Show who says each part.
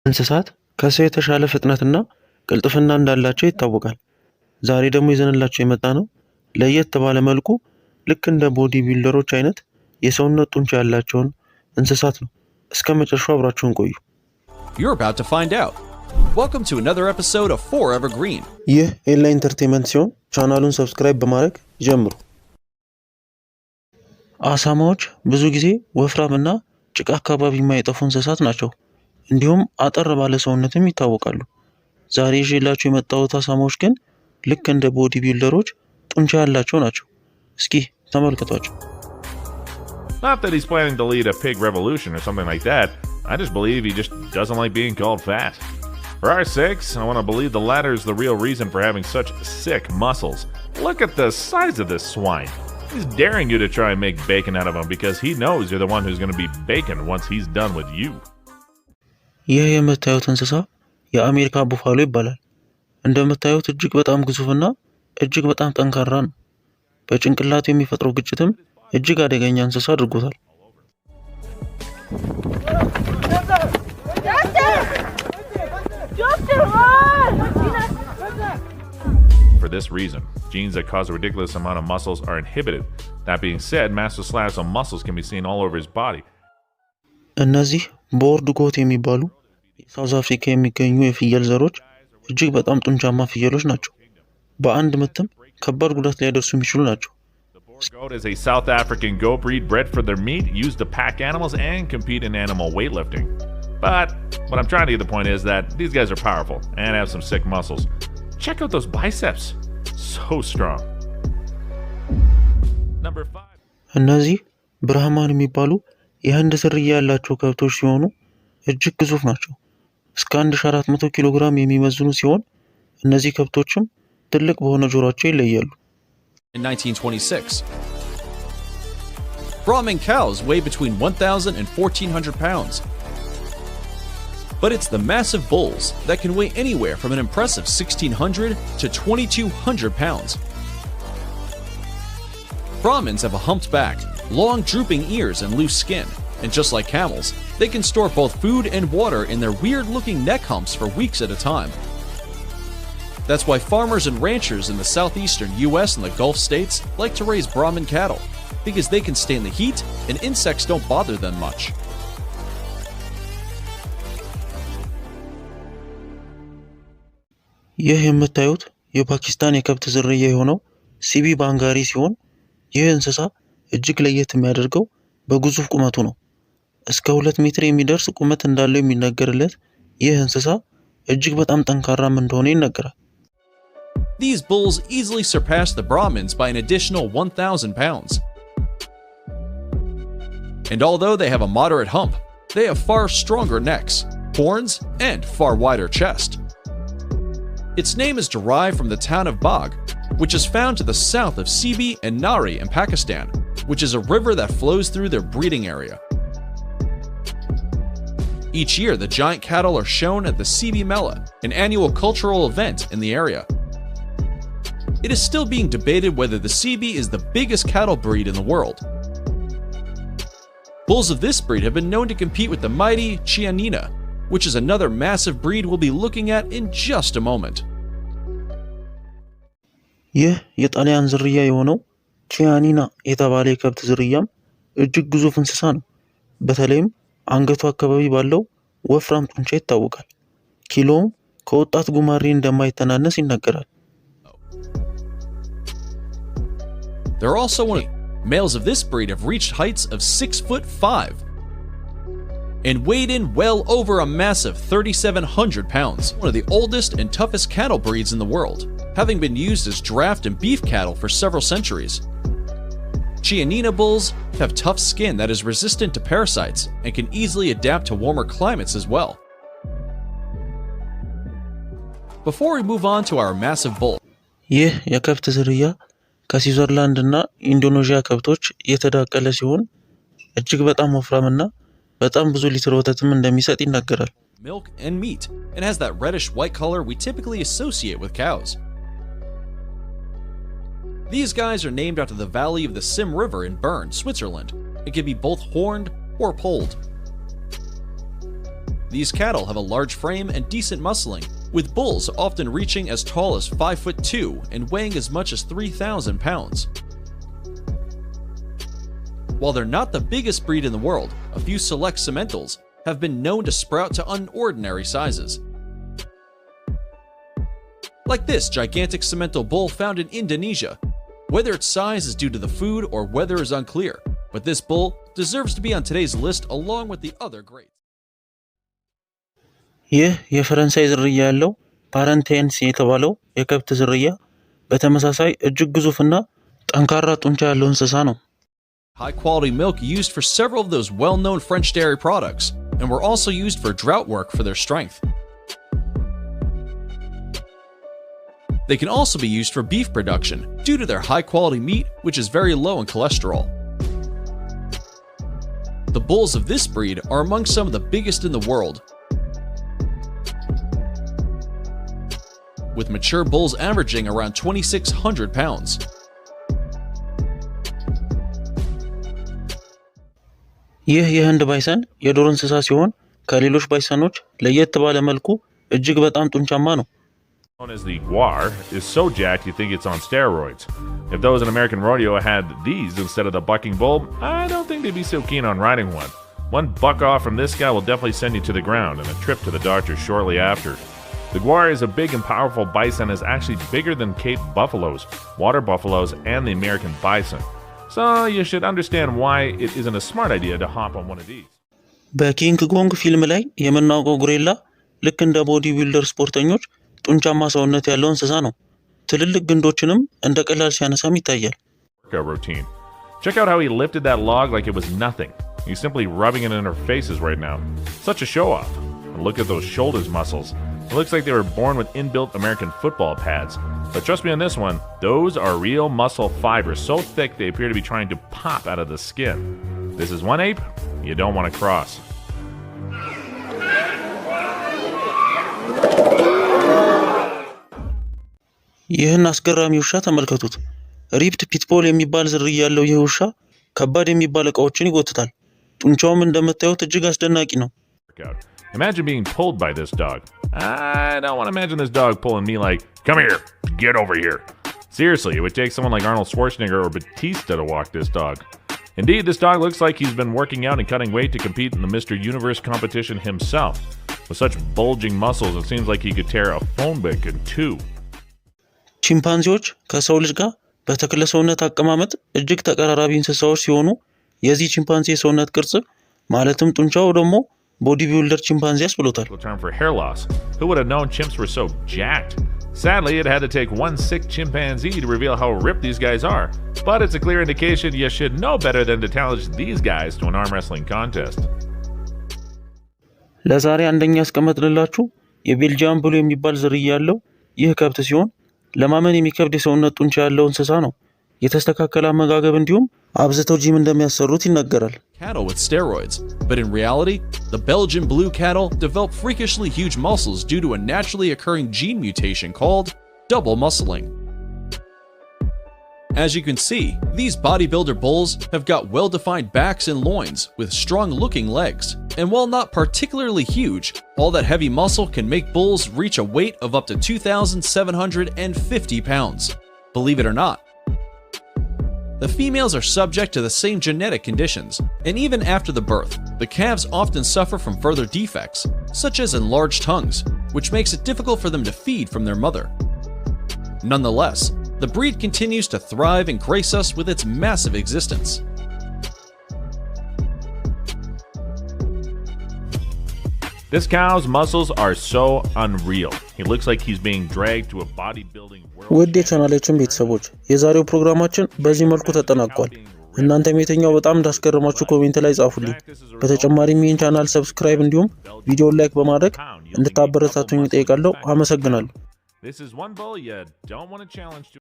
Speaker 1: እንስሳት ከሰው የተሻለ ፍጥነትና ቅልጥፍና እንዳላቸው ይታወቃል። ዛሬ ደግሞ ይዘንላችሁ የመጣ ነው ለየት ባለ መልኩ ልክ እንደ ቦዲ ቢልደሮች አይነት የሰውነት ጡንቻ ያላቸውን እንስሳት ነው። እስከ መጨረሻው አብራችሁን ቆዩ።
Speaker 2: You're about to find out. Welcome to another episode of Forever Green.
Speaker 1: ይህ ኤላ ኢንተርቴይንመንት ሲሆን ቻናሉን ሰብስክራይብ በማድረግ ጀምሩ። አሳማዎች ብዙ ጊዜ ወፍራምና ጭቃ አካባቢ የማይጠፉ እንስሳት ናቸው። እንዲሁም አጠር ባለ ሰውነትም ይታወቃሉ። ዛሬ ይዤላችሁ የመጣሁት አሳማዎች ግን ልክ እንደ ቦዲ ቢልደሮች ጡንቻ ያላቸው ናቸው። እስኪ ተመልከቷቸው።
Speaker 3: Not that he's planning to lead a pig revolution or something like that. I just believe he just doesn't like being called fat. For our sakes, I want to believe the latter is the real reason for having such sick muscles. Look at the size of this swine. He's daring you to try and make bacon out of him because he knows you're the one who's going to be bacon once he's done with you.
Speaker 1: ይህ የምታዩት እንስሳ የአሜሪካ ቡፋሎ ይባላል። እንደምታዩት እጅግ በጣም ግዙፍና እጅግ በጣም ጠንካራ ነው። በጭንቅላቱ የሚፈጥረው ግጭትም እጅግ አደገኛ እንስሳ አድርጎታል።
Speaker 3: For this reason, genes that cause a ridiculous amount of muscles are inhibited. That being said, massive slabs of muscles can be seen all over his body.
Speaker 1: እነዚህ ቦርድ ጎት የሚባሉ ሳውዝ አፍሪካ የሚገኙ የፍየል ዘሮች እጅግ በጣም ጡንቻማ ፍየሎች ናቸው። በአንድ ምትም ከባድ ጉዳት ሊያደርሱ የሚችሉ ናቸው።
Speaker 3: The goat is a South African goat breed bred for their meat, used to pack animals and compete in animal weightlifting. But what I'm trying to get the point is that these guys are powerful and have some sick muscles. Check out those biceps. So strong. Number 5.
Speaker 1: እነዚህ ብርሃማን የሚባሉ የህንድ ዝርያ ያላቸው ከብቶች ሲሆኑ እጅግ ግዙፍ ናቸው። እስከ 1400 ኪሎ ግራም የሚመዝኑ ሲሆን እነዚህ ከብቶችም ትልቅ በሆነ ጆሮአቸው ይለያሉ።
Speaker 2: In 1926, Brahman cows weigh between 1,000 and 1,400 pounds. But it's the massive bulls that can weigh anywhere from an impressive 1,600 to 2,200 pounds. Brahmins have a humped back, long drooping ears and loose skin, and just like camels, they can store both food and water in their weird-looking neck humps for weeks at a time. That's why farmers and ranchers in the southeastern US and the Gulf states like to raise Brahman cattle, because they can stand the heat and insects don't bother them much.
Speaker 1: ይህ የምታዩት የፓኪስታን የከብት ዝርያ የሆነው ሲቢ ባንጋሪ ሲሆን ይህ እንስሳ እጅግ ለየት የሚያደርገው በግዙፍ ቁመቱ ነው። እስከ 2 ሜትር የሚደርስ ቁመት እንዳለው የሚነገርለት ይህ እንስሳ እጅግ በጣም ጠንካራም እንደሆነ ይነገራል።
Speaker 2: These bulls easily surpass the Brahmins by an additional 1,000 pounds. And although they have a moderate hump, they have far stronger necks, horns, and far wider chest. Its name is derived from the town of Bagh, which is found to the south of Sibi and Nari in Pakistan, which is a river that flows through their breeding area. Each year, the giant cattle are shown at the Sibi Mela, an annual cultural event in the area. It is still being debated whether the Sibi is the biggest cattle breed in the world. Bulls of this breed have been known to compete with the mighty Chianina, which is another massive breed we'll be looking at in just a moment.
Speaker 1: ይህ የጣሊያን ዝርያ የሆነው ቺያኒና የተባለ የከብት ዝርያም እጅግ ግዙፍ እንስሳ ነው። በተለይም አንገቱ አካባቢ ባለው ወፍራም ጡንቻ ይታወቃል። ኪሎውም ከወጣት ጉማሬ እንደማይተናነስ ይነገራል።
Speaker 2: There are also males of this breed have reached heights of 6'5" and weighed in well over a massive 3,700 pounds. One of the oldest and toughest cattle breeds in the world, having been used as draft and beef cattle for several centuries. Chianina bulls have tough skin that is resistant to parasites and can easily adapt to warmer climates as well. Before we move on to our massive bull,
Speaker 1: ይህ የከብት ዝርያ ከስዊዘርላንድ እና ኢንዶኔዥያ ከብቶች የተዳቀለ ሲሆን እጅግ በጣም ወፍራምና በጣም ብዙ ሊትር ወተትም እንደሚሰጥ ይነገራል።
Speaker 2: milk and meat, and has that reddish white color we typically associate with cows. These guys are named after the valley of the Sim River in Bern, Switzerland. It can be both horned or polled. these cattle have a large frame and decent muscling, with bulls often reaching as tall as 5'2" and weighing as much as 3,000 pounds. While they're not the biggest breed in the world, a few select sementals have been known to sprout to unordinary sizes. Like this gigantic semental bull found in Indonesia. Whether its size is due to the food or whether is unclear, but this bull deserves to be on today's list along with the other greats.
Speaker 1: ይህ የፈረንሳይ ዝርያ ያለው ፓረንቴንስ የተባለው የከብት ዝርያ በተመሳሳይ እጅግ ግዙፍና ጠንካራ ጡንቻ ያለው እንስሳ ነው።
Speaker 2: High quality milk used for several of those well-known French dairy products, and were also used for drought work for their strength. They can also be used for beef production due to their high quality meat, which is very low in cholesterol. The bulls of this breed are among some of the biggest in the world, with mature bulls averaging around 2,600 pounds.
Speaker 1: ይህ የህንድ ባይሰን የዱር እንስሳ ሲሆን ከሌሎች ባይሰኖች ለየት ባለ መልኩ እጅግ በጣም ጡንቻማ ነው።
Speaker 3: Known as the guar is so jacked you think it's on steroids. If those in American rodeo had these instead of the bucking bull, I don't think they'd be so keen on riding one. One buck off from this guy will definitely send you to the ground, and a trip to the doctor shortly after. The guar is a big and powerful bison, is actually bigger than Cape buffaloes, water buffaloes, and the American bison. So you should understand why it isn't a smart idea to hop on one of these.
Speaker 1: በኪንግ ኮንግ ፊልም ላይ የምናውቀው ጎሪላ ልክ እንደ ቦዲ ቢልደር ስፖርተኞች ጡንቻማ ሰውነት ያለው እንስሳ ነው። ትልልቅ ግንዶችንም እንደ ቀላል ሲያነሳም ይታያል።
Speaker 3: Routine. Check out how he lifted that log like it was nothing. He's simply rubbing it in her faces right now. Such a show off. And look at those shoulders muscles. It looks like they were born with inbuilt American football pads. But trust me on this one, those are real muscle fibers, so thick they appear to be trying to pop out of the skin. This is one ape you don't want to cross.
Speaker 1: ይህን አስገራሚ ውሻ ተመልከቱት። ሪፕድ ፒትቦል የሚባል ዝርያ ያለው ይህ ውሻ ከባድ የሚባል ዕቃዎችን ይጎትታል። ጡንቻውም እንደምታዩት እጅግ አስደናቂ ነው።
Speaker 3: Imagine being pulled by this dog. I don't want to imagine this dog pulling me like, come here, get over here. Seriously, it would take someone like Arnold Schwarzenegger or Batista to walk this dog. Indeed, this dog looks like he's been working out and cutting weight to compete in the Mr. Universe competition himself. With such bulging muscles, it seems like he could tear a phone book in two.
Speaker 1: ቺምፓንዚዎች ከሰው ልጅ ጋር በተክለ ሰውነት አቀማመጥ እጅግ ተቀራራቢ እንስሳዎች ሲሆኑ የዚህ ቺምፓንዚ የሰውነት ቅርጽ ማለትም ጡንቻው ደግሞ bodybuilder chimpanzee ያስብሎታል።
Speaker 3: Term for hair loss. Who would have known chimps were so jacked? Sadly, it had to take one sick chimpanzee to reveal how ripped these guys are. But it's a clear indication you should know better than to challenge these guys to an arm wrestling contest.
Speaker 1: ለዛሬ አንደኛ ያስቀመጥንላችሁ የቤልጂያን ብሉ የሚባል ዝርያ ያለው ይህ ከብት ሲሆን ለማመን የሚከብድ የሰውነት ጡንቻ ያለው እንስሳ ነው። የተስተካከለ አመጋገብ እንዲሁም አብዝተው ጂም እንደሚያሰሩት ይነገራል።
Speaker 2: Cattle with steroids, but in reality, the Belgian blue cattle develop freakishly huge muscles due to a naturally occurring gene mutation called double muscling. As you can see, these bodybuilder bulls have got well-defined backs and loins with strong-looking legs. And while not particularly huge, all that heavy muscle can make bulls reach a weight of up to 2,750 pounds. Believe it or not. The females are subject to the same genetic conditions, and even after the birth, the calves often suffer from further defects, such as enlarged tongues, which makes it difficult for them to feed from their mother. Nonetheless, the breed continues to thrive and grace us with its massive existence.
Speaker 3: This cow's muscles are so unreal. He looks like he's being dragged to a bodybuilding world.
Speaker 1: ውድ የቻናላችን ቤተሰቦች የዛሬው ፕሮግራማችን በዚህ መልኩ ተጠናቋል። እናንተም የትኛው በጣም እንዳስገረማችሁ ኮሜንት ላይ ጻፉልኝ። በተጨማሪም ይህን ቻናል ሰብስክራይብ እንዲሁም ቪዲዮውን ላይክ በማድረግ እንድታበረታቱኝ እጠይቃለሁ። አመሰግናለሁ።
Speaker 3: This is one bull you don't want to challenge to